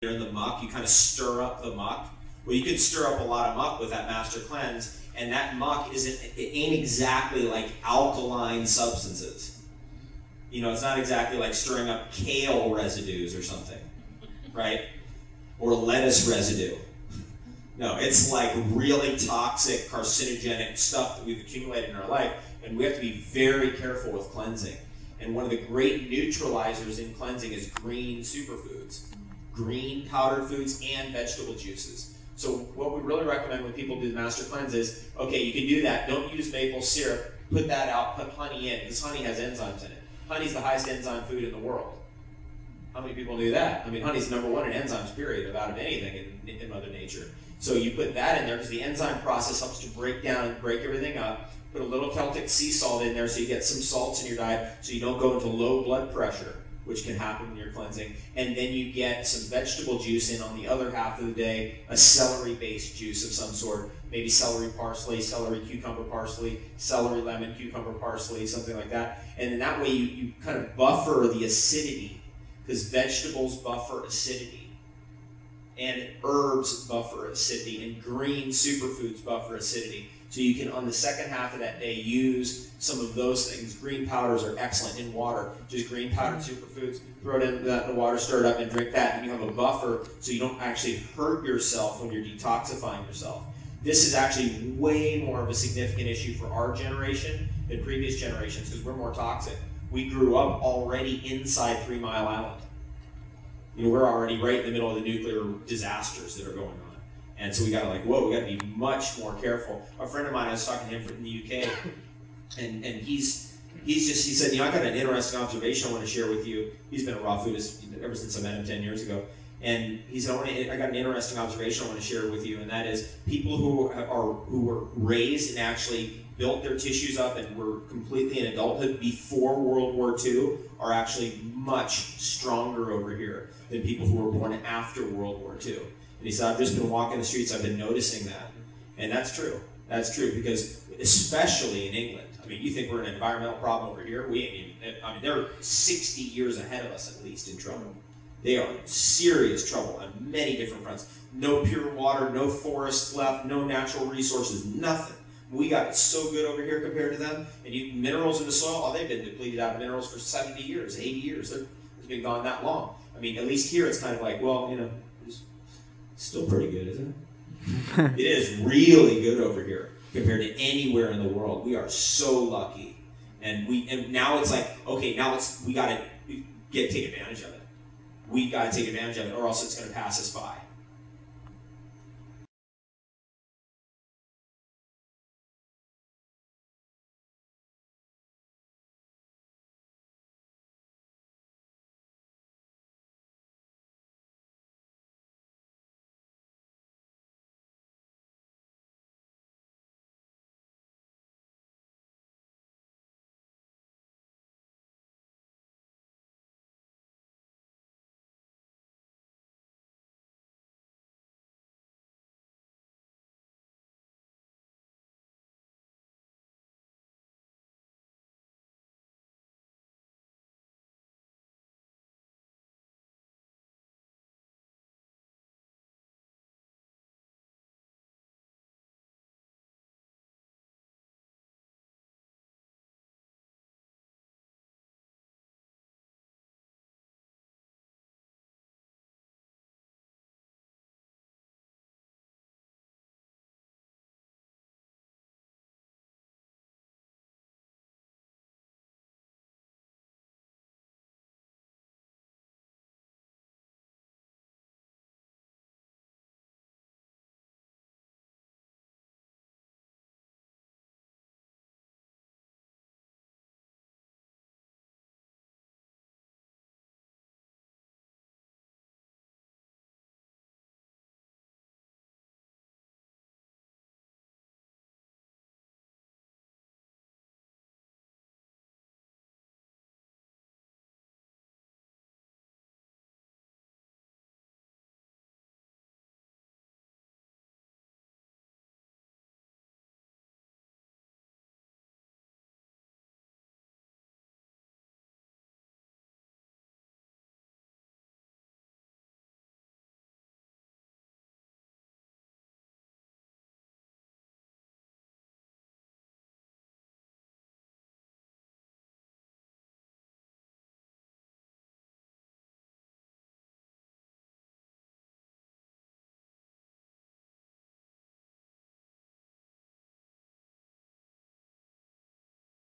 you're in the muck, you kind of stir up the muck. Well, you can stir up a lot of muck with that master cleanse, and that muck ain't exactly like alkaline substances. You know, it's not exactly like stirring up kale residues or something, right? Or lettuce residue. No, it's like really toxic, carcinogenic stuff that we've accumulated in our life, and we have to be very careful with cleansing. And one of the great neutralizers in cleansing is green superfoods, green powdered foods and vegetable juices. So what we really recommend when people do the master cleanse is, okay, you can do that, don't use maple syrup, put that out, put honey in, because honey has enzymes in it. Honey's the highest enzyme food in the world. How many people knew that? I mean, honey's #1 in enzymes, period, out of anything in Mother Nature. So you put that in there because the enzyme process helps to break down and break everything up. Put a little Celtic sea salt in there so you get some salts in your diet so you don't go into low blood pressure, which can happen when you're cleansing. And then you get some vegetable juice in on the other half of the day, a celery-based juice of some sort, maybe celery parsley, celery cucumber parsley, celery lemon cucumber parsley, something like that. And then that way you kind of buffer the acidity, because vegetables buffer acidity, and herbs buffer acidity, and green superfoods buffer acidity. So you can, on the second half of that day, use some of those things. Green powders are excellent in water. Just green powdered superfoods, throw it in the water, stir it up, and drink that. And you have a buffer so you don't actually hurt yourself when you're detoxifying yourself. This is actually way more of a significant issue for our generation than previous generations because we're more toxic. We grew up already inside 3 Mile Island. You know, we're already right in the middle of the nuclear disasters that are going on. And so we gotta we gotta be much more careful. A friend of mine, I was talking to him from the UK, and he said, you know, I got an interesting observation I want to share with you. He's been a raw foodist ever since I met him 10 years ago. And he said, I got an interesting observation I want to share with you, and that is people who were raised and actually built their tissues up and were completely in adulthood before World War II are actually much stronger over here than people who were born after World War II. And he said, I've just been walking the streets, I've been noticing that. And that's true. That's true, because especially in England, I mean, you think we're an environmental problem over here? We ain't even, I mean, they're 60 years ahead of us at least in trouble. They are in serious trouble on many different fronts. No pure water, no forests left, no natural resources, nothing. We got it so good over here compared to them. And minerals in the soil, oh, they've been depleted out of minerals for 70 years, 80 years. It's been gone that long. I mean, at least here it's kind of like, well, you know, it's still pretty good, isn't it? It is really good over here compared to anywhere in the world. We are so lucky. And now it's like, okay, now we got to take advantage of it. We got to take advantage of it, or else it's going to pass us by.